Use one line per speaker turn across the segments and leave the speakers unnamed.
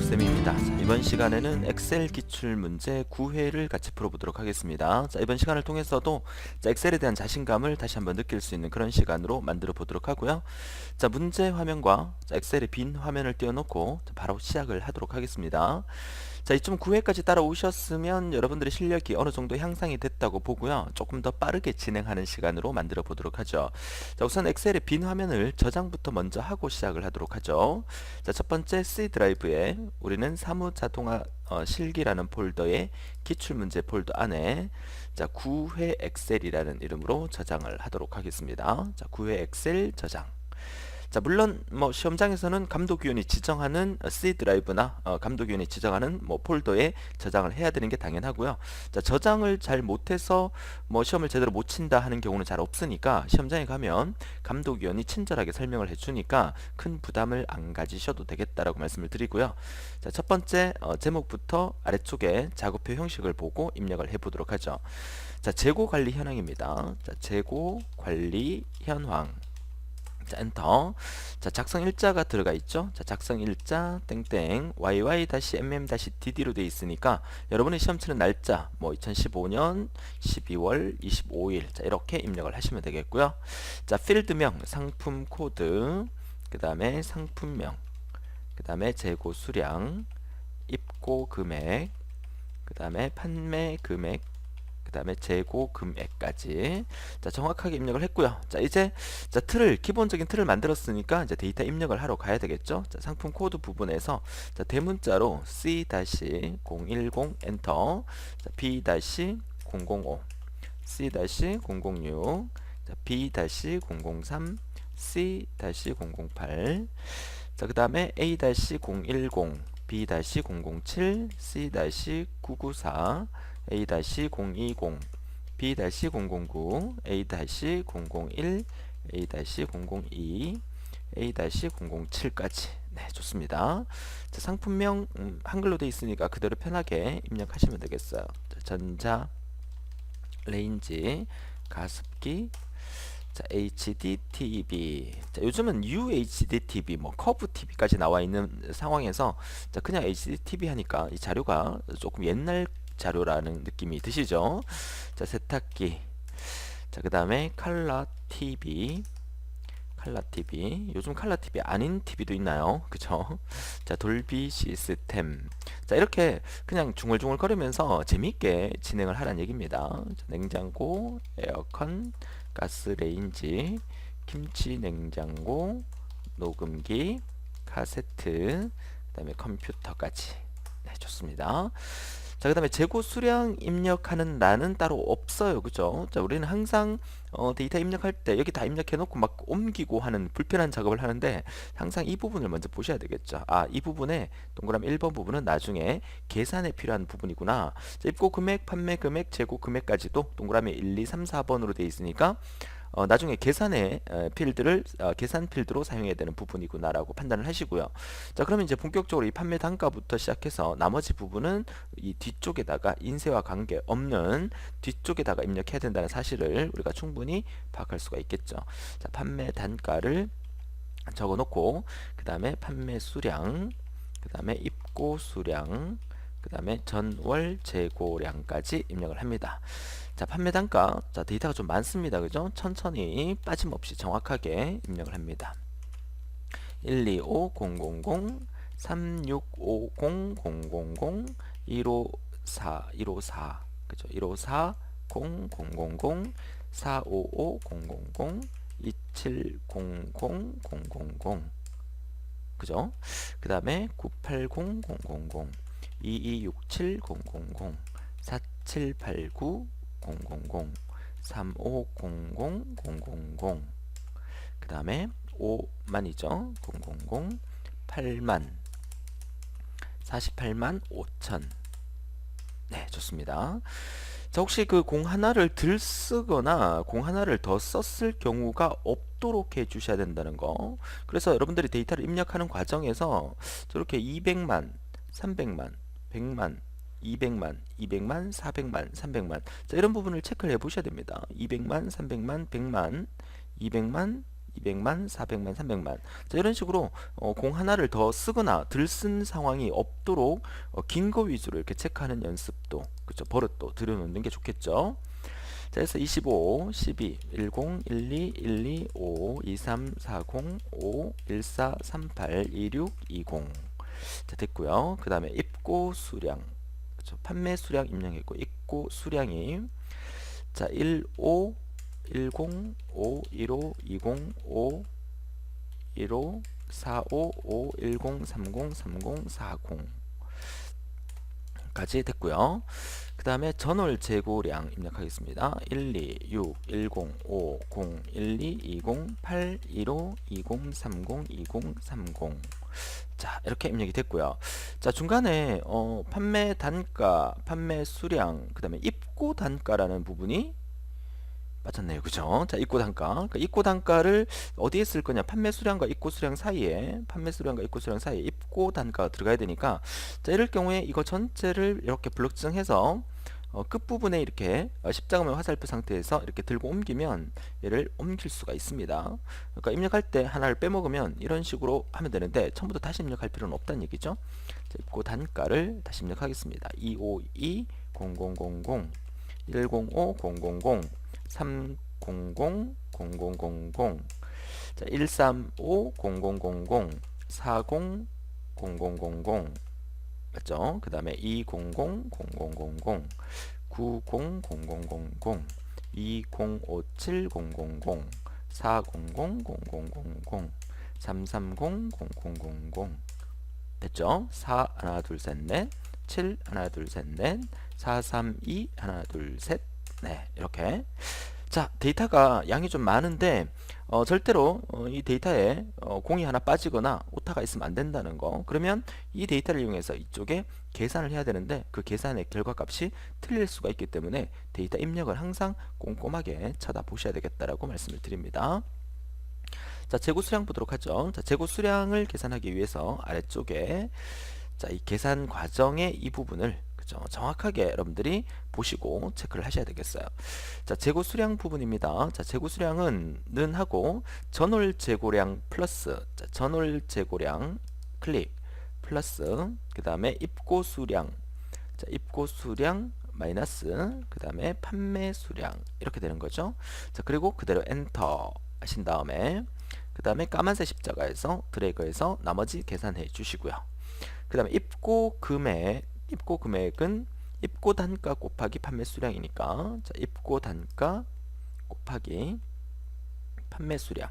쌤입니다. 자, 이번 시간에는 엑셀 기출 문제 9회를 같이 풀어보도록 하겠습니다. 자, 이번 시간을 통해서도 엑셀에 대한 자신감을 다시 한번 느낄 수 있는 그런 시간으로 만들어 보도록 하고요. 자, 문제 화면과 엑셀의 빈 화면을 띄워놓고 바로 시작을 하도록 하겠습니다. 자, 이쯤 9회까지 따라오셨으면 여러분들의 실력이 어느 정도 향상이 됐다고 보고요. 조금 더 빠르게 진행하는 시간으로 만들어 보도록 하죠. 자, 우선 엑셀의 빈 화면을 저장부터 먼저 하고 시작을 하도록 하죠. 자, 첫 번째 C 드라이브에 우리는 사무 자동화 실기라는 폴더의 기출문제 폴더 안에 자, 9회 엑셀이라는 이름으로 저장을 하도록 하겠습니다. 자, 9회 엑셀 저장. 자, 물론 뭐 시험장에서는 감독위원이 지정하는 C 드라이브나 감독위원이 지정하는 뭐 폴더에 저장을 해야 되는 게 당연하고요. 자, 저장을 잘 못해서 뭐 시험을 제대로 못 친다 하는 경우는 잘 없으니까 시험장에 가면 감독위원이 친절하게 설명을 해주니까 큰 부담을 안 가지셔도 되겠다라고 말씀을 드리고요. 자, 첫 번째 제목부터 아래쪽에 작업표 형식을 보고 입력을 해보도록 하죠. 자, 재고 관리 현황입니다. 자, 재고 관리 현황. 자, 엔터. 자, 작성 일자가 들어가 있죠. 자, 작성 일자 땡땡 YY-MM-DD로 되어 있으니까 여러분의 시험 치는 날짜 뭐 2015년 12월 25일 자, 이렇게 입력을 하시면 되겠고요. 자, 필드명 상품 코드, 그 다음에 상품명, 그 다음에 재고 수량, 입고 금액, 그 다음에 판매 금액, 그 다음에 재고 금액까지 자, 정확하게 입력을 했고요. 자, 이제 자, 기본적인 틀을 만들었으니까 이제 데이터 입력을 하러 가야 되겠죠. 자, 상품 코드 부분에서 자, 대문자로 C-010 엔터, 자, B-005, C-006, 자, B-003, C-008, 자, 그 다음에 A-010, B-007, C-994, A-020, B-009, A-001, A-002, A-007까지. 네, 좋습니다. 자, 상품명 한글로 되어 있으니까 그대로 편하게 입력하시면 되겠어요. 자, 전자, 레인지, 가습기, 자, HDTV. 자, 요즘은 UHDTV, 뭐 커브 TV까지 나와 있는 상황에서 자, 그냥 HDTV 하니까 이 자료가 조금 옛날 자료라는 느낌이 드시죠? 자, 세탁기. 자, 그 다음에 칼라 TV. 칼라 TV. 요즘 칼라 TV 아닌 TV도 있나요? 그쵸? 자, 돌비 시스템. 자, 이렇게 그냥 중얼중얼거리면서 재밌게 진행을 하라는 얘기입니다. 자, 냉장고, 에어컨, 가스레인지, 김치 냉장고, 녹음기, 카세트, 그 다음에 컴퓨터까지. 네, 좋습니다. 자, 그 다음에 재고 수량 입력하는欄은 따로 없어요. 그죠? 자, 우리는 항상 데이터 입력할 때 여기 다 입력해 놓고 막 옮기고 하는 불편한 작업을 하는데 항상 이 부분을 먼저 보셔야 되겠죠. 아, 이 부분에 동그라미 1번 부분은 나중에 계산에 필요한 부분이구나. 자, 입고 금액, 판매 금액, 재고 금액까지도 동그라미 1, 2, 3, 4번으로 되어 있으니까 나중에 계산의 필드를 계산 필드로 사용해야 되는 부분이구나라고 판단을 하시고요. 자, 그러면 이제 본격적으로 이 판매 단가부터 시작해서 나머지 부분은 이 뒤쪽에다가 인쇄와 관계 없는 뒤쪽에다가 입력해야 된다는 사실을 우리가 충분히 파악할 수가 있겠죠. 자, 판매 단가를 적어 놓고 그 다음에 판매 수량, 그 다음에 입고 수량, 그 다음에 전월 재고량까지 입력을 합니다. 자, 판매 단가. 자, 데이터가 좀 많습니다. 그죠? 천천히 빠짐없이 정확하게 입력을 합니다. 125000, 365000, 154, 154, 그죠? 154, 0000, 455, 000, 2700, 000, 그죠? 그 다음에 980, 000, 2267, 000, 4789, 000, 3500, 000, 그 다음에 5만이죠. 000, 8만, 48만 5천. 네, 좋습니다. 자, 혹시 그 공 하나를 덜 쓰거나 공 하나를 더 썼을 경우가 없도록 해 주셔야 된다는 거. 그래서 여러분들이 데이터를 입력하는 과정에서 저렇게 200만, 300만, 100만, 200만, 200만, 400만, 300만. 자, 이런 부분을 체크를 해 보셔야 됩니다. 200만, 300만, 100만, 200만, 200만, 400만, 300만. 자, 이런 식으로 공 하나를 더 쓰거나 덜 쓴 상황이 없도록 긴 거 위주로 이렇게 체크하는 연습도, 그쵸, 버릇도 들여놓는 게 좋겠죠. 자, 그래서 25, 12, 10, 12, 12, 5, 23, 40, 5, 14, 38, 26, 20. 자, 됐고요. 그 다음에 입고 수량, 그쵸, 판매 수량 입력했고 입고 수량이 자, 15, 10, 5, 15, 20, 5, 15, 45, 5, 10, 30, 30, 40 까지 됐고요. 그 다음에 전월 재고량 입력하겠습니다. 12, 6, 10, 5, 0, 12, 20, 8, 15, 20, 30, 20, 30. 자, 이렇게 입력이 됐고요. 자, 중간에 판매 단가, 판매 수량, 그 다음에 입고 단가라는 부분이 맞췄네요. 그죠? 자, 입고 단가. 그러니까 입고 단가를 어디에 쓸 거냐? 판매 수량과 입고 수량 사이에, 판매 수량과 입고 수량 사이에 입고 단가가 들어가야 되니까, 자, 이럴 경우에 이거 전체를 이렇게 블록 지정해서 끝부분에 이렇게 십자가면 화살표 상태에서 이렇게 들고 옮기면 얘를 옮길 수가 있습니다. 그러니까 입력할 때 하나를 빼먹으면 이런 식으로 하면 되는데 처음부터 다시 입력할 필요는 없다는 얘기죠. 자, 입고 단가를 다시 입력하겠습니다. 252 0000 105 000 300 0000 자, 135 0000 40 0000 맞죠? 그 다음에 200 0000 90 0000 2057 000 400 0000 330 0000 됐죠? 4 하나 둘 셋 넷 7 하나 둘 셋 넷 432 하나 둘 셋 네, 이렇게. 자, 데이터가 양이 좀 많은데 절대로 이 데이터에 공이 하나 빠지거나 오타가 있으면 안 된다는 거. 그러면 이 데이터를 이용해서 이쪽에 계산을 해야 되는데 그 계산의 결과값이 틀릴 수가 있기 때문에 데이터 입력을 항상 꼼꼼하게 찾아보셔야 되겠다라고 말씀을 드립니다. 자, 재고 수량 보도록 하죠. 자, 재고 수량을 계산하기 위해서 아래쪽에 자, 이 계산 과정의 이 부분을 그죠? 정확하게 여러분들이 보시고 체크를 하셔야 되겠어요. 자, 재고 수량 부분입니다. 자, 재고 수량은 는 하고 전월 재고량 플러스 자, 전월 재고량 클릭 플러스 그 다음에 입고 수량 자, 입고 수량 마이너스 그 다음에 판매 수량 이렇게 되는 거죠. 자, 그리고 그대로 엔터 하신 다음에 그 다음에 까만색 십자가에서 드래그해서 나머지 계산해 주시고요. 그 다음에 입고 금액은 입고 단가 곱하기 판매 수량이니까 자, 입고 단가 곱하기 판매 수량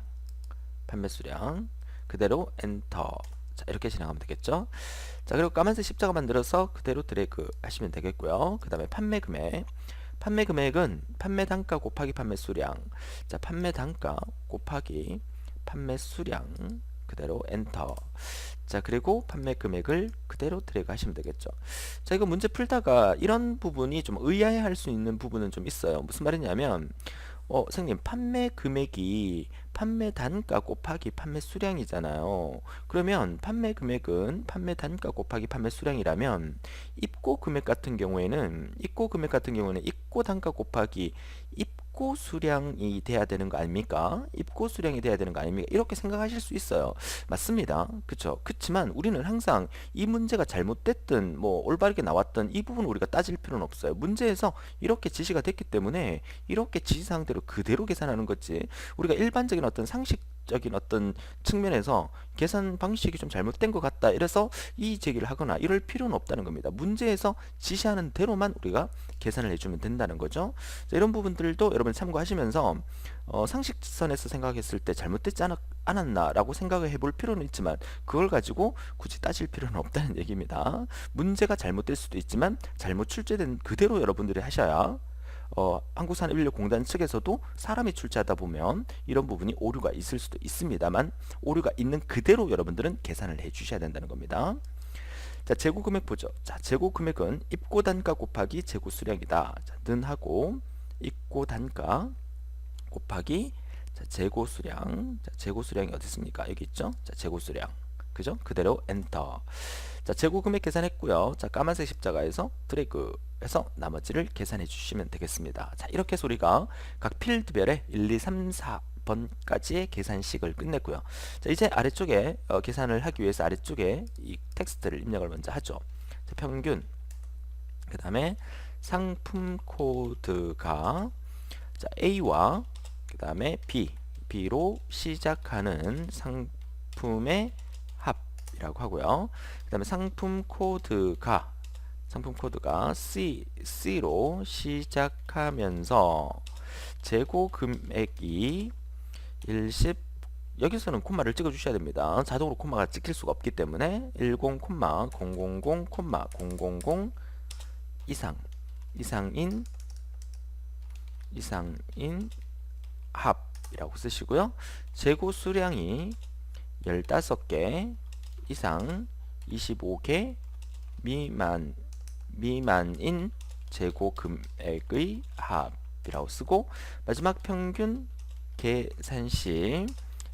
그대로 엔터 자, 이렇게 진행하면 되겠죠. 자, 그리고 까만색 십자가 만들어서 그대로 드래그 하시면 되겠고요. 그 다음에 판매 금액은 판매 단가 곱하기 판매 수량 자, 판매 단가 곱하기 판매 수량 그대로 엔터 자, 그리고 판매 금액을 그대로 드래그 하시면 되겠죠. 자, 이거 문제 풀다가 이런 부분이 좀 의아해할 수 있는 부분은 좀 있어요. 무슨 말이냐면 선생님, 판매 금액이 판매 단가 곱하기 판매 수량이잖아요. 그러면 판매 금액은 판매 단가 곱하기 판매 수량이라면 입고 금액 같은 경우에는 입고 단가 곱하기 입고 수량이 돼야 되는 거 아닙니까? 입고 수량이 돼야 되는 거 아닙니까? 이렇게 생각하실 수 있어요. 맞습니다. 그쵸? 그렇지만 우리는 항상 이 문제가 잘못됐든 뭐 올바르게 나왔든 이 부분 우리가 따질 필요는 없어요. 문제에서 이렇게 지시가 됐기 때문에 이렇게 지시사항대로 그대로 계산하는 거지. 우리가 일반적인 어떤 상식적인 어떤 측면에서 계산 방식이 좀 잘못된 것 같다 이래서 이의 제기를 하거나 이럴 필요는 없다는 겁니다. 문제에서 지시하는 대로만 우리가 계산을 해주면 된다는 거죠. 자, 이런 부분들도 여러분 참고하시면서 상식선에서 생각했을 때 잘못됐지 않았나 라고 생각을 해볼 필요는 있지만 그걸 가지고 굳이 따질 필요는 없다는 얘기입니다. 문제가 잘못될 수도 있지만 잘못 출제된 그대로 여러분들이 하셔야 한국산업인력공단 측에서도 사람이 출제하다 보면 이런 부분이 오류가 있을 수도 있습니다만 오류가 있는 그대로 여러분들은 계산을 해 주셔야 된다는 겁니다. 자, 재고 금액 보죠. 자, 재고 금액은 입고 단가 곱하기 재고 수량이다. 자, 는 하고 입고 단가 곱하기 자, 재고 수량. 자, 재고 수량이 어디 있습니까? 여기 있죠? 자, 재고 수량. 그죠? 그대로 엔터. 자, 재고 금액 계산했고요. 자, 까만색 십자가에서 드래그 해서 나머지를 계산해 주시면 되겠습니다. 자, 이렇게 해서 우리가 각 필드별에 1, 2, 3, 4 번까지의 계산식을 끝냈고요. 자, 이제 아래쪽에 계산을 하기 위해서 아래쪽에 이 텍스트를 입력을 먼저 하죠. 자, 평균, 그 다음에 상품 코드가 자, A와 그 다음에 B로 시작하는 상품의 합이라고 하고요. 그 다음에 상품 코드가 C로 시작하면서 재고 금액이 일십, 여기서는 콤마를 찍어 주셔야 됩니다. 자동으로 콤마가 찍힐 수가 없기 때문에 10, 000, 000 이상인 합이라고 쓰시고요. 재고 수량이 15개 이상 25개 미만인 재고 금액의 합이라고 쓰고, 마지막 평균 계산 시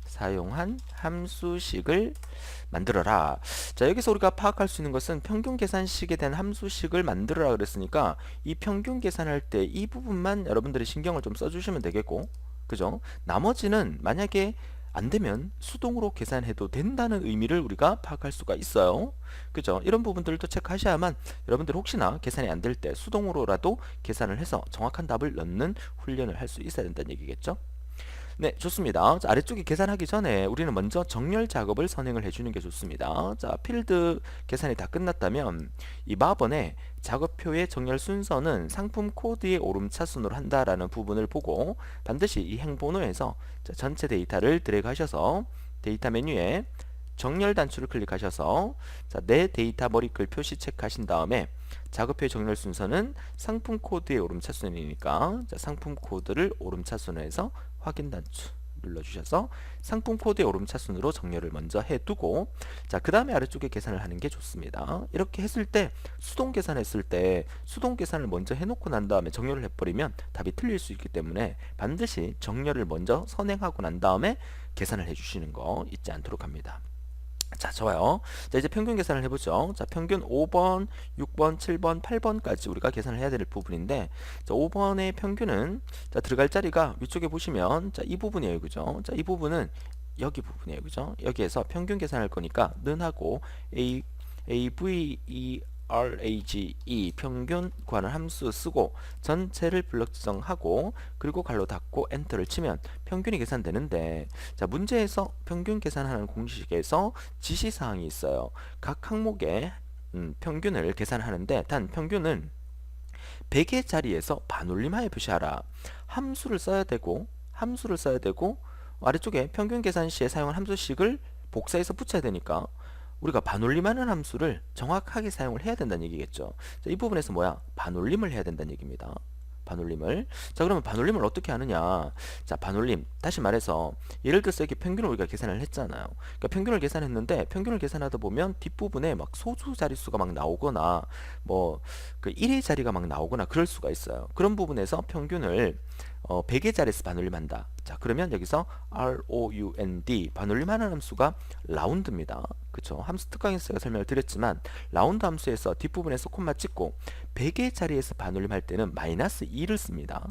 사용한 함수식을 만들어라. 자, 여기서 우리가 파악할 수 있는 것은 평균 계산식에 대한 함수식을 만들어라 그랬으니까 이 평균 계산할 때 이 부분만 여러분들이 신경을 좀 써주시면 되겠고, 그죠? 나머지는 만약에 안 되면 수동으로 계산해도 된다는 의미를 우리가 파악할 수가 있어요. 그죠? 이런 부분들도 체크하셔야만 여러분들 혹시나 계산이 안 될 때 수동으로라도 계산을 해서 정확한 답을 넣는 훈련을 할 수 있어야 된다는 얘기겠죠? 네, 좋습니다. 자, 아래쪽에 계산하기 전에 우리는 먼저 정렬 작업을 선행을 해주는 게 좋습니다. 자, 필드 계산이 다 끝났다면 이 마번에 작업표의 정렬 순서는 상품 코드의 오름차순으로 한다라는 부분을 보고 반드시 이 행번호에서 자, 전체 데이터를 드래그 하셔서 데이터 메뉴에 정렬 단추를 클릭하셔서 자, 내 데이터 머리글 표시 체크하신 다음에 작업표의 정렬 순서는 상품 코드의 오름차순이니까 자, 상품 코드를 오름차순에서 확인 단추 눌러주셔서 상품 코드의 오름차순으로 정렬을 먼저 해두고, 자, 그 다음에 아래쪽에 계산을 하는 게 좋습니다. 이렇게 했을 때 수동 계산했을 때 수동 계산을 먼저 해놓고 난 다음에 정렬을 해버리면 답이 틀릴 수 있기 때문에 반드시 정렬을 먼저 선행하고 난 다음에 계산을 해주시는 거 잊지 않도록 합니다. 자, 좋아요. 자, 이제 평균 계산을 해보죠. 자, 평균 5번, 6번, 7번, 8번까지 우리가 계산을 해야 될 부분인데, 자, 5번의 평균은 자, 들어갈 자리가 위쪽에 보시면 자, 이 부분이에요. 그죠? 자, 이 부분은 여기 부분이에요. 그죠? 여기에서 평균 계산할 거니까 는하고 AVERAGE 평균 구하는 함수 쓰고 전체를 블럭 지정하고 그리고 괄호 닫고 엔터를 치면 평균이 계산되는데, 자, 문제에서 평균 계산하는 공식에서 지시사항이 있어요. 각 항목의 평균을 계산하는데 단 평균은 100의 자리에서 반올림하여 표시하라. 함수를 써야 되고 아래쪽에 평균 계산 시에 사용한 함수식을 복사해서 붙여야 되니까 우리가 반올림하는 함수를 정확하게 사용을 해야 된다는 얘기겠죠. 자, 이 부분에서 뭐야? 반올림을 해야 된다는 얘기입니다. 반올림을. 자, 그러면 반올림을 어떻게 하느냐? 자, 반올림. 다시 말해서 예를 들어서 이렇게 평균을 우리가 계산을 했잖아요. 그러니까 평균을 계산했는데 평균을 계산하다 보면 뒷부분에 막 소수 자릿수가 막 나오거나 뭐 그 1의 자리가 막 나오거나 그럴 수가 있어요. 그런 부분에서 평균을 100의 자리에서 반올림한다. 자, 그러면 여기서 ROUND 반올림하는 함수가 라운드입니다. 그쵸? 함수 특강에서 제가 설명을 드렸지만 라운드 함수에서 뒷부분에서 콤마 찍고 100의 자리에서 반올림할 때는 마이너스 2를 씁니다.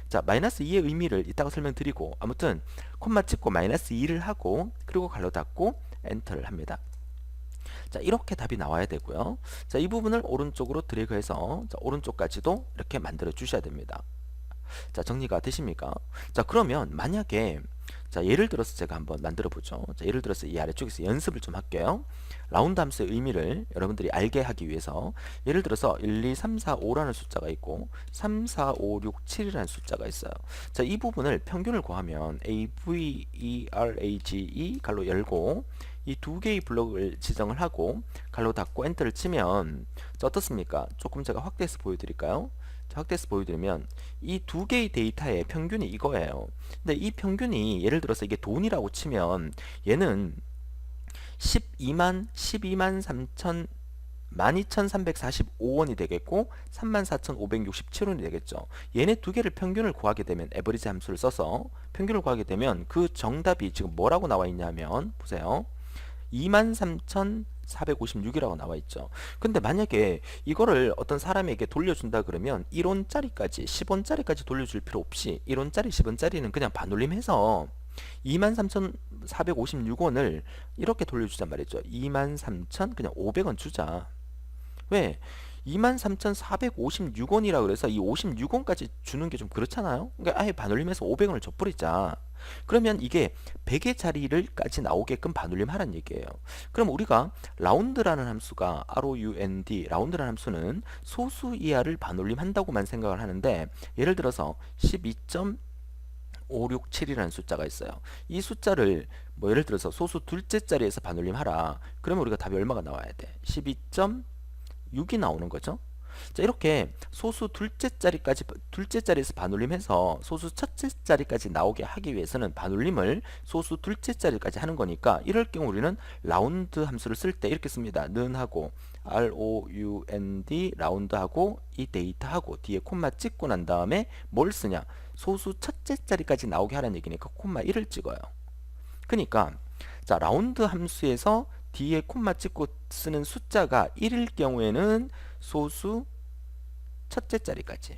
자, 마이너스 2의 의미를 이따가 설명드리고, 아무튼 콤마 찍고 마이너스 2를 하고 그리고 괄호 닫고 엔터를 합니다. 자, 이렇게 답이 나와야 되고요. 자, 이 부분을 오른쪽으로 드래그해서 자, 오른쪽까지도 이렇게 만들어 주셔야 됩니다. 자, 정리가 되십니까? 자, 그러면 만약에 자, 예를 들어서 제가 한번 만들어 보죠. 자, 예를 들어서 이 아래쪽에서 연습을 좀 할게요. 라운드 함수의 의미를 여러분들이 알게 하기 위해서 예를 들어서 1, 2, 3, 4, 5라는 숫자가 있고 3, 4, 5, 6, 7이라는 숫자가 있어요. 자, 이 부분을 평균을 구하면 AVERAGE 갈로 열고 이 두 개의 블록을 지정을 하고 갈로 닫고 엔터를 치면 자, 어떻습니까? 조금 제가 확대해서 보여드릴까요? 자, 확대해서 보여드리면 이 두 개의 데이터의 평균이 이거예요. 근데 이 평균이 예를 들어서 이게 돈이라고 치면 얘는 12만 3천 12,345원이 되겠고 34,567원이 되겠죠. 얘네 두 개를 평균을 구하게 되면 에버리지 함수를 써서 평균을 구하게 되면 그 정답이 지금 뭐라고 나와 있냐면 보세요. 23,445 456이라고 나와 있죠. 근데 만약에 이거를 어떤 사람에게 돌려준다 그러면 1원짜리까지 10원짜리까지 돌려줄 필요 없이 1원짜리 10원짜리는 그냥 반올림해서 23,456원을 이렇게 돌려주잔 말이죠. 23,000 그냥 500원 주자. 왜? 23,456원이라 그래서 이 56원까지 주는 게 좀 그렇잖아요. 그러니까 아예 반올림해서 500원을 줘버리자. 그러면 이게 100의 자리를까지 나오게끔 반올림 하란 얘기예요. 그럼 우리가 라운드라는 함수가 round 라운드라는 함수는 소수 이하를 반올림 한다고만 생각을 하는데, 예를 들어서 12.567이라는 숫자가 있어요. 이 숫자를 뭐 예를 들어서 소수 둘째 자리에서 반올림 하라. 그러면 우리가 답이 얼마가 나와야 돼? 12.6이 나오는 거죠. 자, 이렇게 소수 둘째 자리에서 반올림해서 소수 첫째 자리까지 나오게 하기 위해서는 반올림을 소수 둘째 자리까지 하는 거니까, 이럴 경우 우리는 라운드 함수를 쓸 때 이렇게 씁니다. 는 하고 round 라운드 하고 이 데이터 하고 뒤에 콤마 찍고 난 다음에 뭘 쓰냐? 소수 첫째 자리까지 나오게 하라는 얘기니까 콤마 1을 찍어요. 그러니까 자, 라운드 함수에서 뒤에 콤마 찍고 쓰는 숫자가 1일 경우에는 소수 첫째 자리까지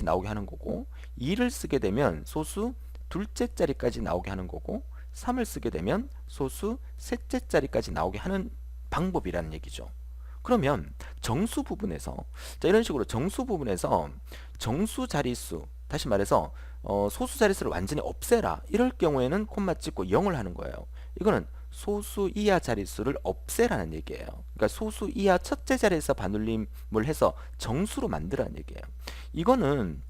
나오게 하는 거고, 2를 쓰게 되면 소수 둘째 자리까지 나오게 하는 거고, 3을 쓰게 되면 소수 셋째 자리까지 나오게 하는 방법이라는 얘기죠. 그러면 정수 부분에서 자, 이런 식으로 정수 부분에서 정수 자릿수, 다시 말해서 소수 자릿수를 완전히 없애라, 이럴 경우에는 콤마 찍고 0을 하는 거예요. 이거는 소수 이하 자릿수를 없애라는 얘기예요. 그러니까 소수 이하 첫째 자리에서 반올림을 해서 정수로 만들라는 얘기예요. 이거는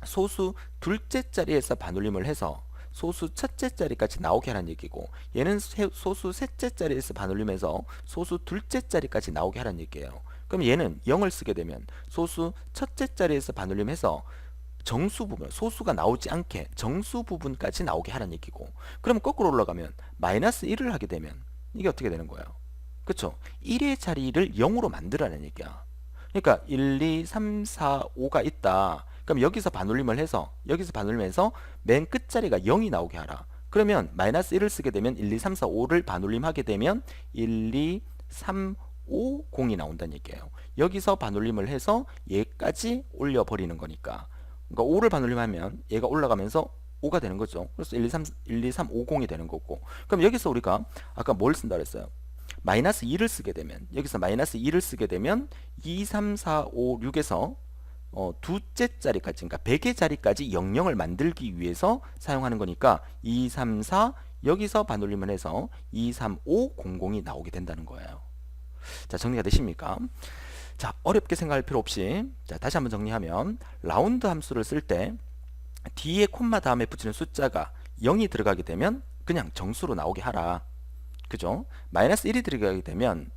소수 둘째 자리에서 반올림을 해서 소수 첫째 자리까지 나오게 하라는 얘기고, 얘는 소수 셋째 자리에서 반올림해서 소수 둘째 자리까지 나오게 하라는 얘기예요. 그럼 얘는 0을 쓰게 되면 소수 첫째 자리에서 반올림해서 정수 부분, 소수가 나오지 않게 정수 부분까지 나오게 하라는 얘기고, 그럼 거꾸로 올라가면 마이너스 1을 하게 되면 이게 어떻게 되는 거예요? 그쵸? 1의 자리를 0으로 만들라는 얘기야. 그러니까 1, 2, 3, 4, 5가 있다. 그럼 여기서 반올림해서 맨 끝자리가 0이 나오게 하라. 그러면 마이너스 1을 쓰게 되면 1, 2, 3, 4, 5를 반올림하게 되면 1, 2, 3, 5, 0이 나온다는 얘기예요. 여기서 반올림을 해서 얘까지 올려버리는 거니까, 그러니까 5를 반올림하면 얘가 올라가면서 5가 되는 거죠. 그래서 1, 2, 3, 5, 0이 되는 거고, 그럼 여기서 우리가 아까 뭘 쓴다 그랬어요? 마이너스 2를 쓰게 되면, 여기서 마이너스 2를 쓰게 되면 2, 3, 4, 5, 6에서 두째 자리까지, 그러니까 100의 자리까지 00을 만들기 위해서 사용하는 거니까 2, 3, 4 여기서 반올림을 해서 2, 3, 5, 00이 나오게 된다는 거예요. 자, 정리가 되십니까? 자, 어렵게 생각할 필요 없이, 자, 다시 한번 정리하면 라운드 함수를 쓸 때 뒤에 콤마 다음에 붙이는 숫자가 0이 들어가게 되면 그냥 정수로 나오게 하라. 그죠? 마이너스 1이 들어가게 되면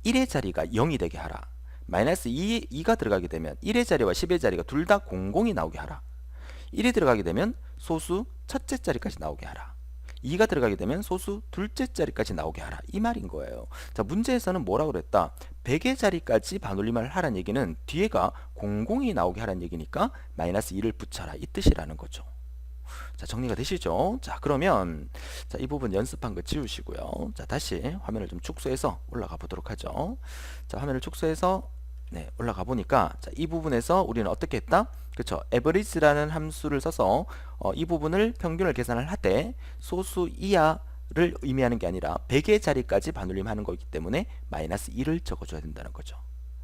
1의 자리가 0이 되게 하라. 마이너스 2가 들어가게 되면 1의 자리와 10의 자리가 둘 다 00이 나오게 하라. 1이 들어가게 되면 소수 첫째 자리까지 나오게 하라. 2가 들어가게 되면 소수 둘째 자리까지 나오게 하라, 이 말인 거예요. 자, 문제에서는 뭐라고 그랬다? 100의 자리까지 반올림을 하라는 얘기는 뒤에가 00이 나오게 하라는 얘기니까 마이너스 2를 붙여라, 이 뜻이라는 거죠. 자, 정리가 되시죠? 자, 그러면 자, 이 부분 연습한 거 지우시고요. 자, 다시 화면을 좀 축소해서 올라가 보도록 하죠. 자, 화면을 축소해서 올라가 보니까 자, 이 부분에서 우리는 어떻게 했다? 그렇죠. average라는 함수를 써서 이 부분을 평균을 계산을 하되 소수 이하를 의미하는 게 아니라 100의 자리까지 반올림하는 거기 때문에 마이너스 2를 적어줘야 된다는 거죠.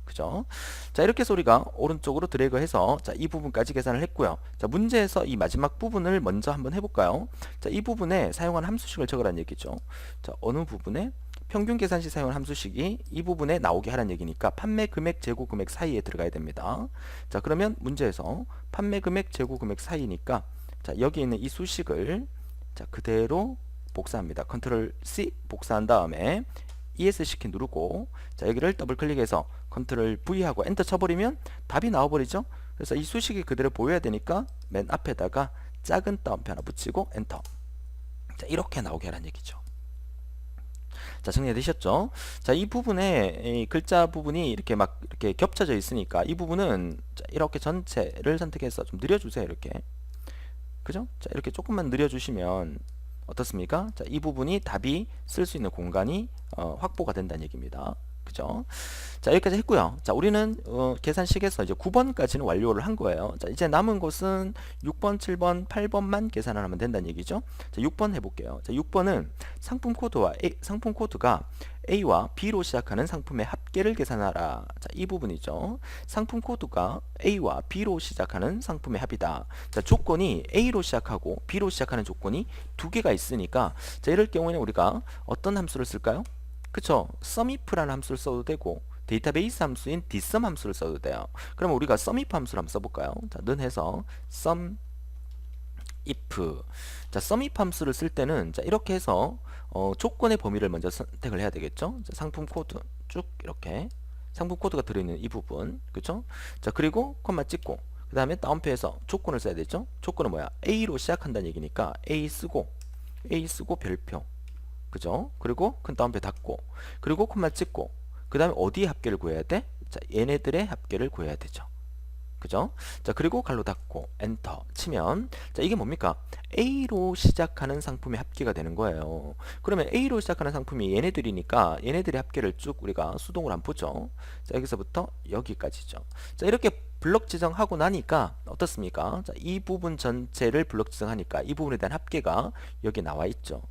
그죠? 자, 이렇게 해서 우리가 오른쪽으로 드래그해서 자, 이 부분까지 계산을 했고요. 자, 문제에서 이 마지막 부분을 먼저 한번 해볼까요? 자, 이 부분에 사용한 함수식을 적으라는 얘기죠. 자, 어느 부분에 평균 계산 시 사용한 함수식이 이 부분에 나오게 하라는 얘기니까 판매 금액, 재고 금액 사이에 들어가야 됩니다. 자, 그러면 문제에서 판매 금액, 재고 금액 사이니까 자, 여기 있는 이 수식을 자, 그대로 복사합니다. 컨트롤 C 복사한 다음에 ESC 키 누르고 자, 여기를 더블 클릭해서 컨트롤 V 하고 엔터 쳐버리면 답이 나와버리죠. 그래서 이 수식이 그대로 보여야 되니까 맨 앞에다가 작은 따옴표 하나 붙이고 엔터. 자, 이렇게 나오게 하라는 얘기죠. 자, 정리되셨죠? 자, 이 부분에 이 글자 부분이 이렇게 막 이렇게 겹쳐져 있으니까 이 부분은 자, 이렇게 전체를 선택해서 좀 느려주세요. 이렇게. 그죠? 자, 이렇게 조금만 느려주시면 어떻습니까? 자, 이 부분이 답이 쓸 수 있는 공간이 확보가 된다는 얘기입니다. 그죠? 자, 여기까지 했고요. 자, 우리는 계산식에서 이제 9번까지는 완료를 한 거예요. 자, 이제 남은 것은 6번, 7번, 8번만 계산을 하면 된다는 얘기죠. 자, 6번 해볼게요. 자, 6번은 상품 코드가 A와 B로 시작하는 상품의 합계를 계산하라. 자, 이 부분이죠. 상품 코드가 A와 B로 시작하는 상품의 합이다. 자, 조건이 A로 시작하고 B로 시작하는 조건이 두 개가 있으니까, 자, 이럴 경우에는 우리가 어떤 함수를 쓸까요? 그쵸? sumif라는 함수를 써도 되고, 데이터베이스 함수인 dsum 함수를 써도 돼요. 그러면 우리가 sumif 함수를 한번 써볼까요? 자, 는 해서 sumif. 자, sumif 함수를 쓸 때는, 자, 이렇게 해서 조건의 범위를 먼저 선택을 해야 되겠죠? 자, 상품 코드 쭉 이렇게 상품 코드가 들어있는 이 부분, 그쵸? 자, 그리고 콤마 찍고, 그 다음에 다운표에서 조건을 써야 되죠? 조건은 뭐야? A로 시작한다는 얘기니까 A 쓰고 별표, 그죠? 그리고 큰 따옴표 닫고, 그리고 콤마 찍고, 그 다음에 어디에 합계를 구해야 돼? 자, 얘네들의 합계를 구해야 되죠. 그죠? 자, 그리고 갈로 닫고 엔터 치면, 자, 이게 뭡니까? A로 시작하는 상품의 합계가 되는 거예요. 그러면 A로 시작하는 상품이 얘네들이니까 얘네들의 합계를 쭉 우리가 수동으로 한번 보죠. 자, 여기서부터 여기까지죠. 자, 이렇게 블럭 지정하고 나니까 어떻습니까? 자, 이 부분 전체를 블럭 지정하니까 이 부분에 대한 합계가 여기 나와 있죠.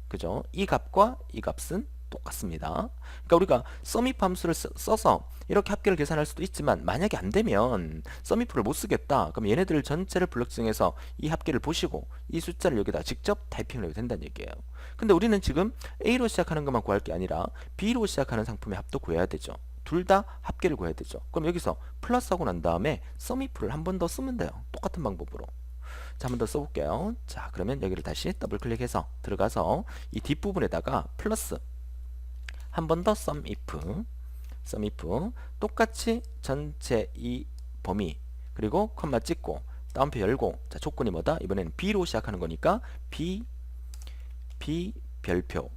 그죠? 이 값과 이 값은 똑같습니다. 그러니까 우리가 sumif 함수를 써서 이렇게 합계를 계산할 수도 있지만, 만약에 안 되면 sumif를 못 쓰겠다. 그럼 얘네들 전체를 블럭 지정해서 이 합계를 보시고 이 숫자를 여기다 직접 타이핑을 해도 된다는 얘기예요. 근데 우리는 지금 A로 시작하는 것만 구할 게 아니라 B로 시작하는 상품의 합도 구해야 되죠. 둘 다 합계를 구해야 되죠. 그럼 여기서 플러스하고 난 다음에 sumif를 한 번 더 쓰면 돼요. 똑같은 방법으로. 자, 한 번 더 써볼게요. 자, 그러면 여기를 다시 더블 클릭해서 들어가서 이 뒷부분에다가 플러스 한 번 더 sumif 똑같이 전체 이 범위, 그리고 콤마 찍고 다운표 열고, 자, 조건이 뭐다? 이번에는 B로 시작하는 거니까 B 별표,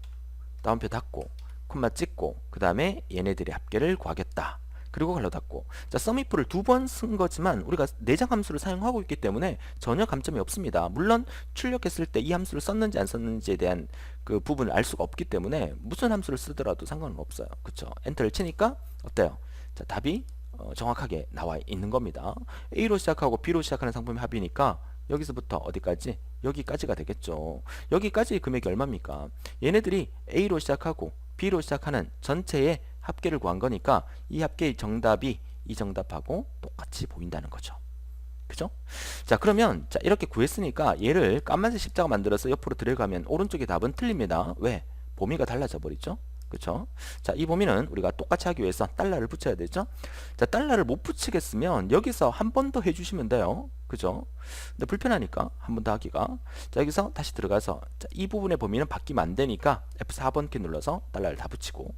다운표 닫고 콤마 찍고, 그 다음에 얘네들의 합계를 구하겠다. 그리고 갈로 닫고. 자, sumif를 두 번 쓴 거지만 우리가 내장 함수를 사용하고 있기 때문에 전혀 감점이 없습니다. 물론 출력했을 때 이 함수를 썼는지 안 썼는지에 대한 그 부분을 알 수가 없기 때문에 무슨 함수를 쓰더라도 상관은 없어요. 그쵸? 엔터를 치니까 어때요? 자, 답이 정확하게 나와 있는 겁니다. A로 시작하고 B로 시작하는 상품의 합이니까 여기서부터 어디까지? 여기까지가 되겠죠. 여기까지 금액이 얼마입니까? 얘네들이 A로 시작하고 B로 시작하는 전체의 합계를 구한 거니까 이 합계의 정답이 이 정답하고 똑같이 보인다는 거죠. 그죠? 자, 그러면 자, 이렇게 구했으니까 얘를 까만색 십자가 만들어서 옆으로 들어가면 오른쪽의 답은 틀립니다. 왜? 범위가 달라져 버리죠. 그쵸? 자, 이 범위는 우리가 똑같이 하기 위해서 달러를 붙여야 되죠. 자, 달러를 못 붙이겠으면 여기서 한 번 더 해주시면 돼요. 그죠? 근데 불편하니까 한 번 더 하기가. 자, 여기서 다시 들어가서, 자, 이 부분의 범위는 바뀌면 안 되니까 F4번 키 눌러서 달러를 다 붙이고,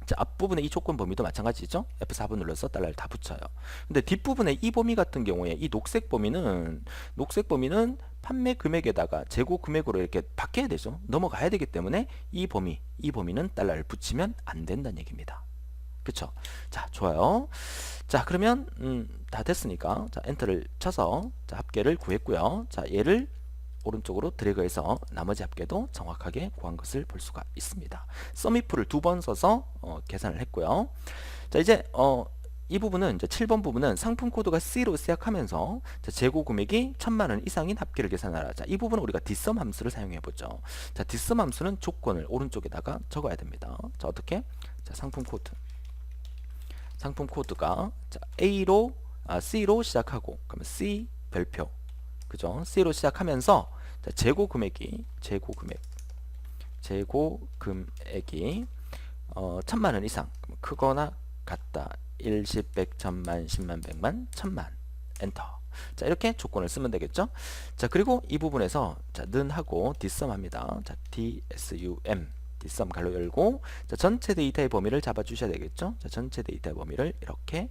자, 앞부분의 이 조건 범위도 마찬가지죠. F4번 눌러서 달러를 다 붙여요. 근데 뒷부분의 이 범위 같은 경우에 이 녹색 범위는 판매 금액에다가 재고 금액으로 이렇게 바뀌어야 되죠. 넘어가야 되기 때문에 이 범위는 달러를 붙이면 안 된다는 얘기입니다. 그쵸? 자, 좋아요. 자, 그러면 다 됐으니까, 자, 엔터를 쳐서, 자, 합계를 구했고요. 자, 얘를 오른쪽으로 드래그해서 나머지 합계도 정확하게 구한 것을 볼 수가 있습니다. sumif를 두 번 써서 계산을 했고요. 자, 이제 이 부분은, 이제 7번 부분은 상품 코드가 C로 시작하면서, 자, 재고 금액이 1000만 원 이상인 합계를 계산하라. 자, 이 부분은 우리가 dsum 함수를 사용해 보죠. 자, dsum 함수는 조건을 오른쪽에다가 적어야 됩니다. 자, 어떻게? 자, 상품 코드가, 자, C로 시작하고, 그러면 C 별표, 그죠? C로 시작하면서, 자, 재고 금액이 1000만 원 이상, 크거나 같다. 1, 10, 100, 1000만, 10만, 100만, 1000만. 엔터. 자, 이렇게 조건을 쓰면 되겠죠? 자, 그리고 이 부분에서, 자, 는 하고 dsum 합니다. 자, dsum 갈로 열고, 자, 전체 데이터의 범위를 잡아 주셔야 되겠죠? 자, 전체 데이터의 범위를 이렇게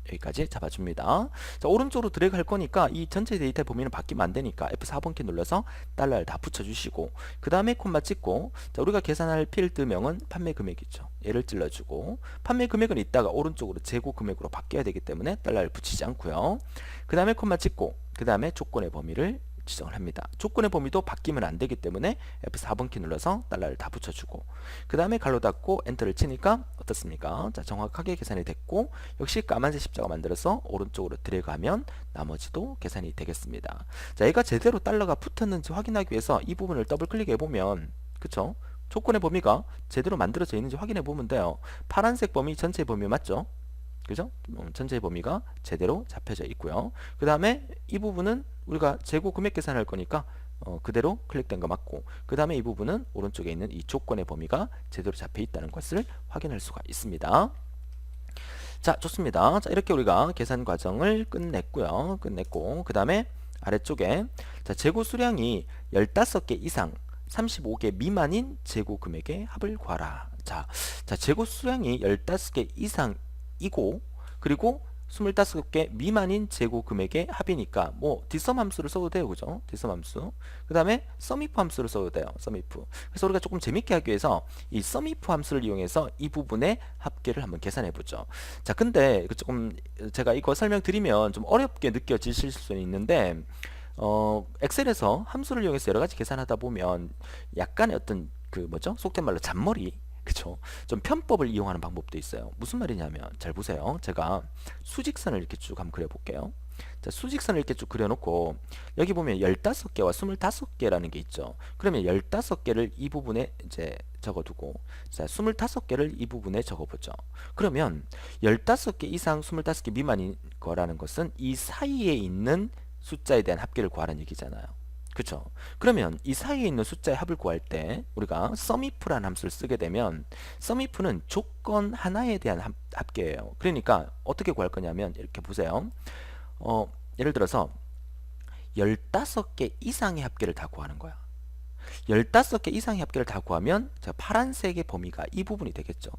여기까지 잡아줍니다. 자, 오른쪽으로 드래그 할 거니까 이 전체 데이터 범위는 바뀌면 안 되니까 F4번 키 눌러서 달러를 다 붙여주시고, 그 다음에 콤마 찍고, 자, 우리가 계산할 필드명은 판매 금액이죠. 얘를 찔러주고, 판매 금액은 이따가 오른쪽으로 재고 금액으로 바뀌어야 되기 때문에 달러를 붙이지 않고요. 그 다음에 콤마 찍고, 그 다음에 조건의 범위를 지정을 합니다. 조건의 범위도 바뀌면 안 되기 때문에 F4번 키 눌러서 달러를 다 붙여주고 그 다음에 가로 닫고 엔터를 치니까 어떻습니까? 자, 정확하게 계산이 됐고 역시 까만색 십자가 만들어서 오른쪽으로 드래그하면 나머지도 계산이 되겠습니다. 자, 얘가 제대로 달러가 붙었는지 확인하기 위해서 이 부분을 더블 클릭해 보면 그쵸? 조건의 범위가 제대로 만들어져 있는지 확인해 보면 돼요. 파란색 범위 전체 범위 맞죠? 그죠? 전체 범위가 제대로 잡혀져 있고요. 그 다음에 이 부분은 우리가 재고 금액 계산할 거니까 그대로 클릭된 거 맞고 그 다음에 이 부분은 오른쪽에 있는 이 조건의 범위가 제대로 잡혀 있다는 것을 확인할 수가 있습니다. 자, 좋습니다. 자, 이렇게 우리가 계산 과정을 끝냈고 그 다음에 아래쪽에 자, 재고 수량이 15개 이상 35개 미만인 재고 금액의 합을 구하라. 자, 재고 수량이 15개 이상이고 그리고 25개 미만인 재고 금액의 합이니까 뭐 뒷섬 함수를 써도 돼요. 그죠? 뒷섬 함수. 그 다음에 썸이프 함수를 써도 돼요. 썸이프. 그래서 우리가 조금 재밌게 하기 위해서 이 썸이프 함수를 이용해서 이 부분의 합계를 한번 계산해 보죠. 자, 근데 조금 제가 이거 설명드리면 좀 어렵게 느껴지실 수 있는데 엑셀에서 함수를 이용해서 여러 가지 계산하다 보면 약간의 어떤 그 뭐죠? 속된 말로 잔머리 그쵸? 좀 편법을 이용하는 방법도 있어요. 무슨 말이냐면 잘 보세요. 제가 수직선을 이렇게 쭉 한번 그려볼게요. 자, 수직선을 이렇게 쭉 그려놓고 여기 보면 15개와 25개라는 게 있죠. 그러면 15개를 이 부분에 이제 적어두고 자, 25개를 이 부분에 적어보죠. 그러면 15개 이상 25개 미만인 거라는 것은 이 사이에 있는 숫자에 대한 합계를 구하라는 얘기잖아요. 그쵸? 그러면 이 사이에 있는 숫자의 합을 구할 때 우리가 sumif라는 함수를 쓰게 되면 sumif는 조건 하나에 대한 합계예요. 그러니까 어떻게 구할 거냐면 이렇게 보세요. 예를 들어서 15개 이상의 합계를 다 구하는 거야. 15개 이상의 합계를 다 구하면 자, 파란색의 범위가 이 부분이 되겠죠.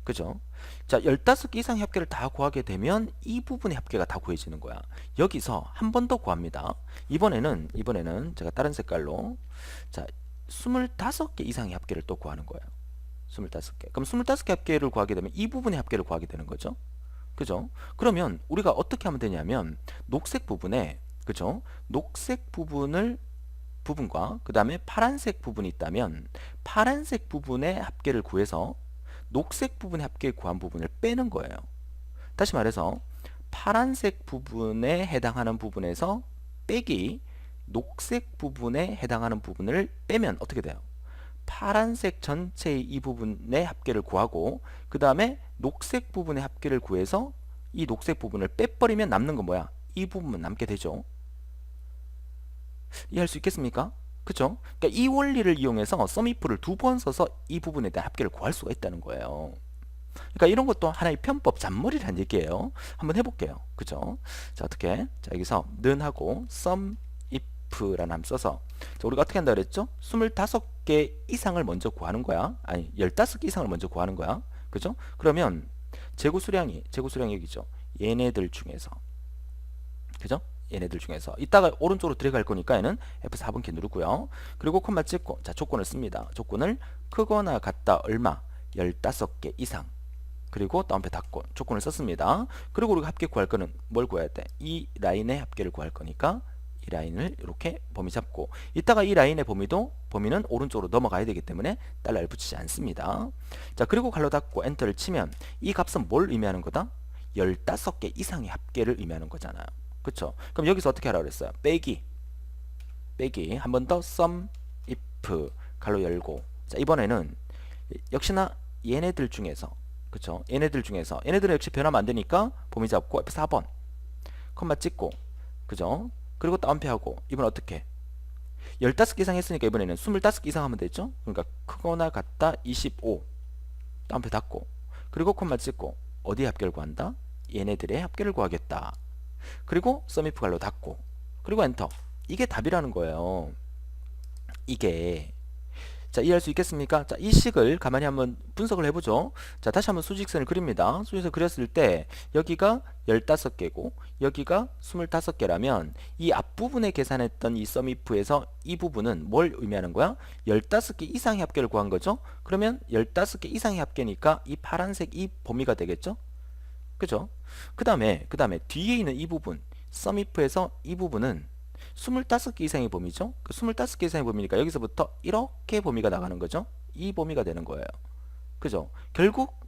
그죠? 자, 15개 이상의 합계를 다 구하게 되면 이 부분의 합계가 다 구해지는 거야. 여기서 한 번 더 구합니다. 이번에는 제가 다른 색깔로 자, 25개 이상의 합계를 또 구하는 거예요. 25개. 그럼 25개 합계를 구하게 되면 이 부분의 합계를 구하게 되는 거죠. 그죠? 그러면 우리가 어떻게 하면 되냐면 녹색 부분에 그죠? 녹색 부분과 그 다음에 파란색 부분이 있다면 파란색 부분의 합계를 구해서 녹색 부분의 합계를 구한 부분을 빼는 거예요. 다시 말해서 파란색 부분에 해당하는 부분에서 빼기 녹색 부분에 해당하는 부분을 빼면 어떻게 돼요? 파란색 전체의 이 부분의 합계를 구하고 그 다음에 녹색 부분의 합계를 구해서 이 녹색 부분을 빼버리면 남는 건 뭐야? 이 부분만 남게 되죠. 이해할 수 있겠습니까? 그쵸? 그러니까 이 원리를 이용해서 sumif를 두 번 써서 이 부분에 대한 합계를 구할 수가 있다는 거예요. 그러니까 이런 것도 하나의 편법 잔머리란 얘기예요. 한번 해볼게요. 그죠? 자, 어떻게? 자, 여기서 는하고 sumif라는 함 써서 자, 우리가 어떻게 한다 그랬죠? 25개 이상을 먼저 구하는 거야. 아니, 15개 이상을 먼저 구하는 거야. 그죠? 그러면 재고 수량이 여기죠. 얘네들 중에서 그죠? 얘네들 중에서 이따가 오른쪽으로 들어갈 거니까 얘는 F4번 키 누르고요. 그리고 콤마 찍고 자, 조건을 씁니다. 조건을 크거나 같다 얼마 15개 이상 그리고 다운표 닫고 조건을 썼습니다. 그리고 우리가 합계 구할 거는 뭘 구해야 돼? 이 라인의 합계를 구할 거니까 이 라인을 이렇게 범위 잡고 이따가 이 라인의 범위는 오른쪽으로 넘어가야 되기 때문에 달러를 붙이지 않습니다. 자, 그리고 갈로 닫고 엔터를 치면 이 값은 뭘 의미하는 거다? 15개 이상의 합계를 의미하는 거잖아요. 그쵸? 그럼 여기서 어떻게 하라고 그랬어요? 빼기 한 번 더 sum if 갈로 열고 자, 이번에는 역시나 얘네들 중에서 그쵸? 얘네들은 역시 변하면 안 되니까 범위 잡고 F4번 컴마 찍고 그죠? 그리고 다운표하고 이번 어떻게? 15개 이상 했으니까 이번에는 25개 이상 하면 되죠? 그러니까 크거나 같다 25 다운표 닫고 그리고 콤마 찍고 어디에 합계를 구한다? 얘네들의 합계를 구하겠다. 그리고 sumif 갈로 닫고 그리고 엔터. 이게 답이라는 거예요. 이게 자, 이해할 수 있겠습니까? 자, 이 식을 가만히 한번 분석을 해보죠. 자, 다시 한번 수직선을 그립니다. 수직선 그렸을 때 여기가 15개고 여기가 25개라면 이 앞부분에 계산했던 이 sumif에서 이 부분은 뭘 의미하는 거야? 15개 이상의 합계를 구한 거죠. 그러면 15개 이상의 합계니까 이 파란색 이 범위가 되겠죠. 그죠? 그 다음에 뒤에 있는 이 부분 sumif에서 이 부분은 25개 이상의 범위죠. 그 25개 이상의 범위니까 여기서부터 이렇게 범위가 나가는 거죠. 이 범위가 되는 거예요. 그죠? 결국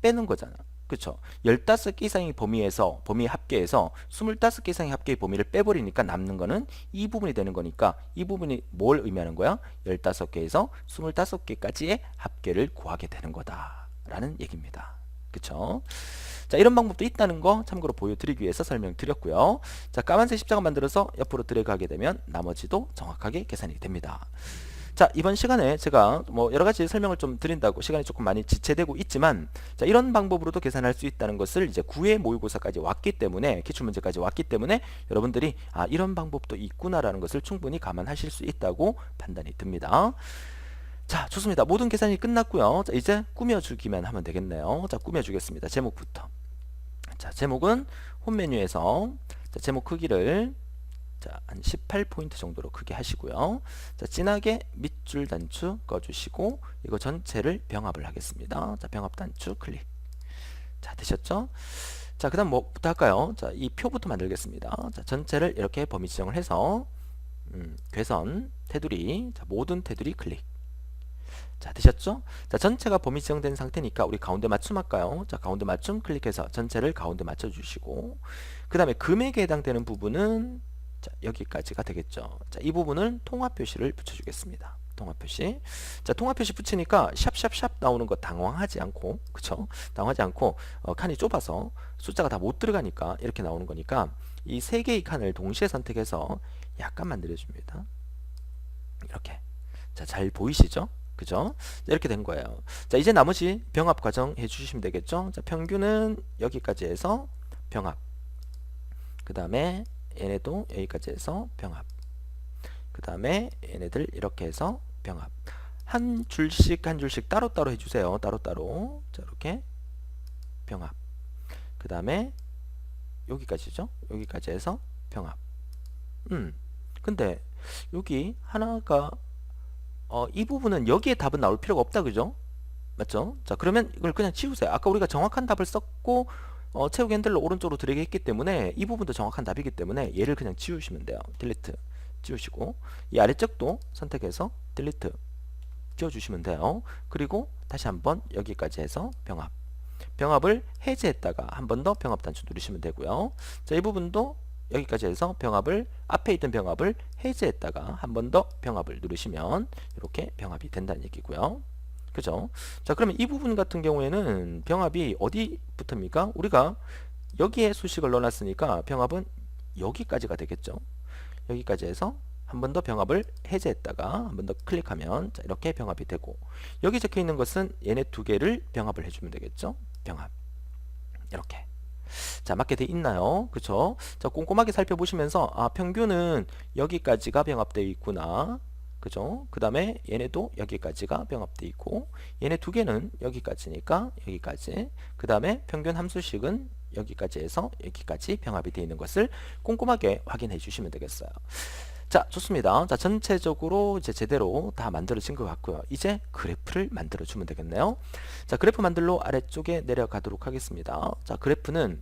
빼는 거잖아. 그쵸? 15개 이상의 범위에서 범위 합계에서 25개 이상의 합계의 범위를 빼버리니까 남는 거는 이 부분이 되는 거니까 이 부분이 뭘 의미하는 거야? 15개에서 25개까지의 합계를 구하게 되는 거다 라는 얘기입니다. 그쵸? 자, 이런 방법도 있다는 거 참고로 보여드리기 위해서 설명드렸고요. 자, 까만색 십자가 만들어서 옆으로 드래그하게 되면 나머지도 정확하게 계산이 됩니다. 자, 이번 시간에 제가 뭐 여러 가지 설명을 좀 드린다고 시간이 조금 많이 지체되고 있지만, 자, 이런 방법으로도 계산할 수 있다는 것을 이제 9회 모의고사까지 왔기 때문에, 기출문제까지 왔기 때문에 여러분들이 아, 이런 방법도 있구나라는 것을 충분히 감안하실 수 있다고 판단이 듭니다. 자, 좋습니다. 모든 계산이 끝났고요. 자, 이제 꾸며주기만 하면 되겠네요. 자, 꾸며주겠습니다. 제목부터. 자, 제목은 홈 메뉴에서 자, 제목 크기를 자, 한 18포인트 정도로 크게 하시고요. 자, 진하게 밑줄 단추 꺼주시고 이거 전체를 병합을 하겠습니다. 자, 병합 단추 클릭. 자, 되셨죠? 자, 그 다음 뭐부터 할까요? 자, 이 표부터 만들겠습니다. 자, 전체를 이렇게 범위 지정을 해서 괴선, 테두리, 자, 모든 테두리 클릭. 자, 되셨죠? 자, 전체가 범위 지정된 상태니까 우리 가운데 맞춤 할까요? 자, 가운데 맞춤 클릭해서 전체를 가운데 맞춰주시고 그 다음에 금액에 해당되는 부분은 자, 여기까지가 되겠죠. 자, 이 부분은 통합 표시를 붙여주겠습니다. 통합 표시. 자, 통합 표시 붙이니까 샵샵샵 나오는 거 당황하지 않고, 그쵸? 당황하지 않고, 칸이 좁아서 숫자가 다 못 들어가니까 이렇게 나오는 거니까 이 세 개의 칸을 동시에 선택해서 약간만 늘려줍니다. 이렇게. 자, 잘 보이시죠? 그죠? 자, 이렇게 된 거예요. 자, 이제 나머지 병합 과정 해주시면 되겠죠? 자, 평균은 여기까지 해서 병합. 그 다음에 얘네도 여기까지 해서 병합. 그 다음에 얘네들 이렇게 해서 병합. 한 줄씩 한 줄씩 따로따로 해주세요. 따로따로. 자, 이렇게 병합. 그 다음에 여기까지죠. 여기까지 해서 병합. 근데 여기 하나가 이 부분은 여기에 답은 나올 필요가 없다, 그죠? 맞죠? 자, 그러면 이걸 그냥 치우세요. 아까 우리가 정확한 답을 썼고 채우기 핸들로 오른쪽으로 드래그 했기 때문에 이 부분도 정확한 답이기 때문에 얘를 그냥 지우시면 돼요. 딜리트 지우시고 이 아래쪽도 선택해서 딜리트 지워주시면 돼요. 그리고 다시 한번 여기까지 해서 병합. 병합을 해제했다가 한 번 더 병합 단추 누르시면 되고요. 자, 이 부분도 여기까지 해서 병합을 앞에 있던 병합을 해제했다가 한 번 더 병합을 누르시면 이렇게 병합이 된다는 얘기고요. 그죠? 자, 그러면 이 부분 같은 경우에는 병합이 어디부터입니까? 우리가 여기에 수식을 넣어놨으니까 병합은 여기까지가 되겠죠. 여기까지 해서 한 번 더 병합을 해제했다가 한 번 더 클릭하면 자, 이렇게 병합이 되고 여기 적혀 있는 것은 얘네 두 개를 병합을 해주면 되겠죠. 병합. 이렇게. 자, 맞게 돼 있나요? 그쵸? 자, 꼼꼼하게 살펴보시면서 아, 평균은 여기까지가 병합되어 있구나. 그죠? 그 다음에 얘네도 여기까지가 병합되어 있고 얘네 두 개는 여기까지니까 여기까지. 그 다음에 평균 함수식은 여기까지 해서 여기까지 병합이 되어 있는 것을 꼼꼼하게 확인해 주시면 되겠어요. 자, 좋습니다. 자, 전체적으로 이제 제대로 다 만들어진 것 같고요. 이제 그래프를 만들어 주면 되겠네요. 자, 그래프 만들러 아래쪽에 내려가도록 하겠습니다. 자, 그래프는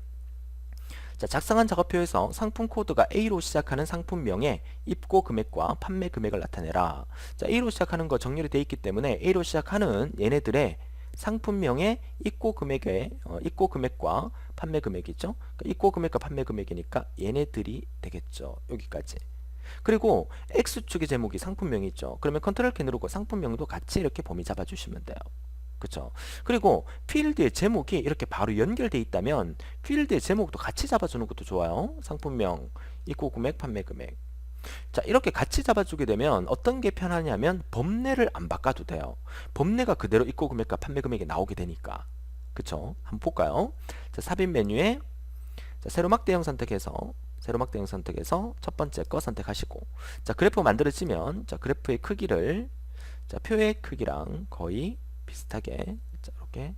자, 작성한 작업표에서 상품 코드가 A로 시작하는 상품명의 입고 금액과 판매 금액을 나타내라. 자, A로 시작하는 거 정렬이 되어 있기 때문에 A로 시작하는 얘네들의 상품명의 입고 금액과 판매 금액이죠. 그러니까 입고 금액과 판매 금액이니까 얘네들이 되겠죠. 여기까지. 그리고 X축의 제목이 상품명이 있죠. 그러면 컨트롤 키 누르고 상품명도 같이 이렇게 범위 잡아주시면 돼요. 그쵸? 그리고 필드의 제목이 이렇게 바로 연결되어 있다면 필드의 제목도 같이 잡아주는 것도 좋아요. 상품명, 입고 금액, 판매 금액. 자, 이렇게 같이 잡아주게 되면 어떤 게 편하냐면 범례를 안 바꿔도 돼요. 범례가 그대로 입고 금액과 판매 금액이 나오게 되니까. 그쵸? 한번 볼까요? 자, 삽입 메뉴에 자, 세로막 대형 선택해서 세로막 대형 선택해서 첫 번째 거 선택하시고 자, 그래프 만들어지면 자, 그래프의 크기를 자, 표의 크기랑 거의 비슷하게 자, 이렇게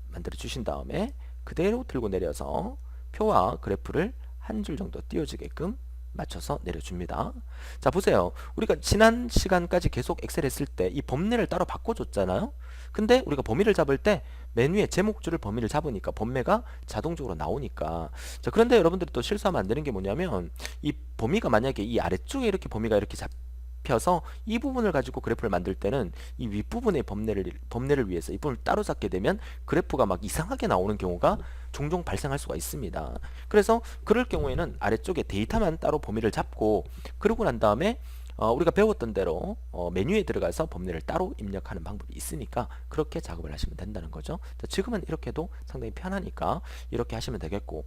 만들어 주신 다음에 그대로 들고 내려서 표와 그래프를 한 줄 정도 띄워지게끔 맞춰서 내려줍니다. 자, 보세요. 우리가 지난 시간까지 계속 엑셀 했을 때 이 범례를 따로 바꿔줬잖아요. 근데 우리가 범위를 잡을 때 메뉴의 제목줄을 범위를 잡으니까 범위가 자동적으로 나오니까. 자, 그런데 여러분들이 또 실수하면 안 되는 게 뭐냐면 이 범위가 만약에 이 아래쪽에 이렇게 범위가 이렇게 잡혀서 이 부분을 가지고 그래프를 만들 때는 이 윗부분의 범례를 위해서 이 부분을 따로 잡게 되면 그래프가 막 이상하게 나오는 경우가 종종 발생할 수가 있습니다. 그래서 그럴 경우에는 아래쪽에 데이터만 따로 범위를 잡고, 그러고 난 다음에 우리가 배웠던 대로 메뉴에 들어가서 범례를 따로 입력하는 방법이 있으니까 그렇게 작업을 하시면 된다는 거죠. 자, 지금은 이렇게도 상당히 편하니까 이렇게 하시면 되겠고,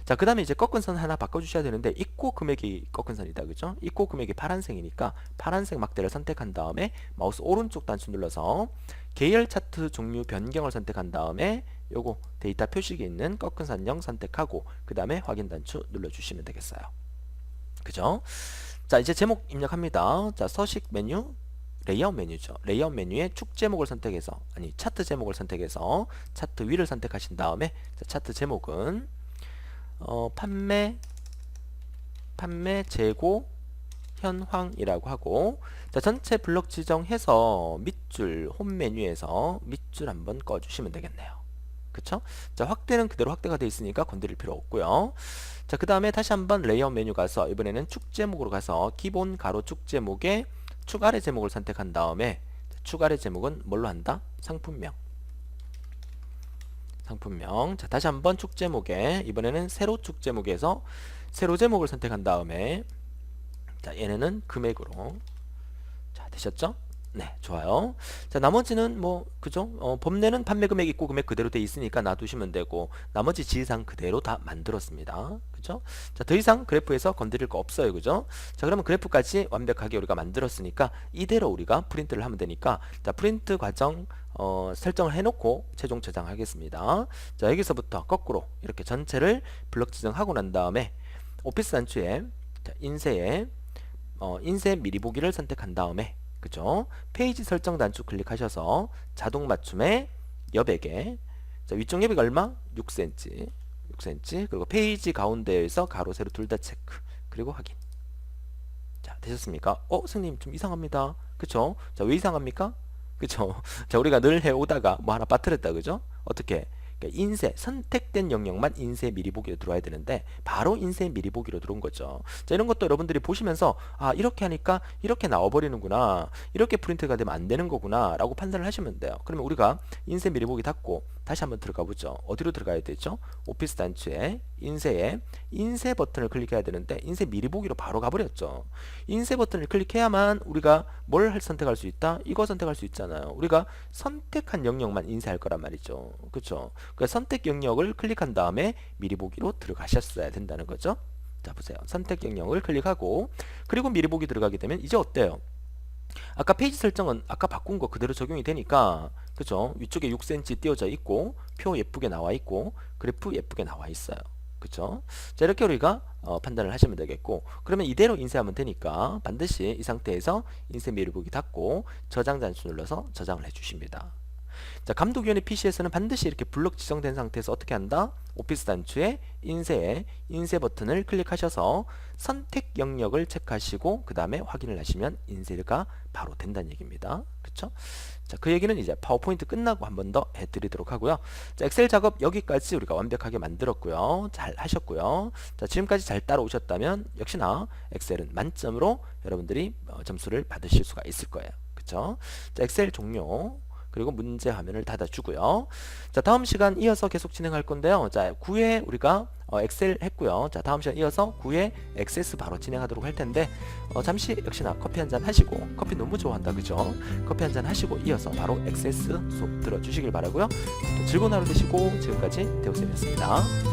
자, 그 다음에 이제 꺾은 선 하나 바꿔주셔야 되는데, 입고 금액이 꺾은 선이다, 그죠? 입고 금액이 파란색이니까 파란색 막대를 선택한 다음에 마우스 오른쪽 단추 눌러서 계열 차트 종류 변경을 선택한 다음에 요거 데이터 표식이 있는 꺾은 선형 선택하고 그 다음에 확인 단추 눌러주시면 되겠어요. 그죠? 자, 이제 제목 입력합니다. 자, 서식 메뉴, 레이아웃 메뉴죠. 레이아웃 메뉴에 축 제목을 선택해서, 아니 차트 제목을 선택해서 차트 위를 선택하신 다음에, 자, 차트 제목은 판매 재고 현황이라고 하고, 자, 전체 블록 지정해서 밑줄 홈 메뉴에서 밑줄 한번 꺼주시면 되겠네요. 그쵸? 자, 확대는 그대로 확대가 되어 있으니까 건드릴 필요 없고요. 자, 그 다음에 다시 한번 레이아웃 메뉴 가서 이번에는 축 제목으로 가서 기본 가로 축 제목에 축 아래 제목을 선택한 다음에, 축 아래 제목은 뭘로 한다? 상품명. 자, 다시 한번 축 제목에 이번에는 세로 축 제목에서 세로 제목을 선택한 다음에, 자, 얘네는 금액으로. 자, 되셨죠? 네, 좋아요. 자, 나머지는 뭐 그죠? 범례는 판매 금액 있고 금액 그대로 돼 있으니까 놔두시면 되고, 나머지 지시사항 그대로 다 만들었습니다. 그죠? 자, 더 이상 그래프에서 건드릴 거 없어요. 그죠? 자, 그러면 그래프까지 완벽하게 우리가 만들었으니까 이대로 우리가 프린트를 하면 되니까, 자, 프린트 과정 설정을 해놓고 최종 저장하겠습니다. 자, 여기서부터 거꾸로 이렇게 전체를 블럭 지정하고 난 다음에 오피스 단추에, 자, 인쇄에 인쇄 미리 보기를 선택한 다음에, 그죠? 페이지 설정 단추 클릭하셔서 자동 맞춤에 여백에, 자, 위쪽 여백 얼마? 6cm. 그리고 페이지 가운데에서 가로 세로 둘 다 체크, 그리고 확인. 자, 되셨습니까? 선생님 좀 이상합니다. 그쵸? 자, 왜 이상합니까? 그쵸? 자, 우리가 늘 해오다가 뭐 하나 빠뜨렸다, 그죠? 어떻게? 그러니까 인쇄, 선택된 영역만 인쇄 미리 보기로 들어와야 되는데 바로 인쇄 미리 보기로 들어온 거죠. 자, 이런 것도 여러분들이 보시면서 이렇게 하니까 이렇게 나와버리는구나, 이렇게 프린트가 되면 안 되는 거구나 라고 판단을 하시면 돼요. 그러면 우리가 인쇄 미리 보기 닫고 다시 한번 들어가 보죠. 어디로 들어가야 되죠? 오피스 단추에 인쇄에 인쇄 버튼을 클릭해야 되는데 인쇄 미리 보기로 바로 가버렸죠. 인쇄 버튼을 클릭해야만 우리가 뭘 선택할 수 있다? 이거 선택할 수 있잖아요. 우리가 선택한 영역만 인쇄할 거란 말이죠. 그쵸? 그 선택 영역을 클릭한 다음에 미리 보기로 들어가셨어야 된다는 거죠. 자, 보세요. 선택 영역을 클릭하고 그리고 미리 보기 들어가게 되면 이제 어때요? 아까 페이지 설정은 아까 바꾼 거 그대로 적용이 되니까, 그죠? 위쪽에 6cm 띄워져 있고 표 예쁘게 나와 있고 그래프 예쁘게 나와 있어요. 그쵸? 자, 이렇게 우리가 판단을 하시면 되겠고, 그러면 이대로 인쇄하면 되니까 반드시 이 상태에서 인쇄 미리 보기 닫고 저장 단추 눌러서 저장을 해주십니다. 자, 감독위원회 PC에서는 반드시 이렇게 블럭 지정된 상태에서 어떻게 한다? 오피스 단추에 인쇄에 인쇄 버튼을 클릭하셔서 선택 영역을 체크하시고 그 다음에 확인을 하시면 인쇄가 바로 된다는 얘기입니다. 그쵸? 자, 그 얘기는 이제 파워포인트 끝나고 한 번 더 해드리도록 하고요. 자, 엑셀 작업 여기까지 우리가 완벽하게 만들었고요. 잘 하셨고요. 자, 지금까지 잘 따라오셨다면 역시나 엑셀은 만점으로 여러분들이 점수를 받으실 수가 있을 거예요. 그쵸? 자, 엑셀 종료. 그리고 문제 화면을 닫아주고요. 자, 다음 시간 이어서 계속 진행할 건데요. 자, 9회 우리가 엑셀 했고요. 자, 다음 시간 이어서 9회 액세스 바로 진행하도록 할 텐데 잠시 역시나 커피 한잔 하시고, 커피 너무 좋아한다, 그죠? 커피 한잔 하시고 이어서 바로 액세스 수업 들어주시길 바라고요. 즐거운 하루 되시고, 지금까지 대우쌤이었습니다.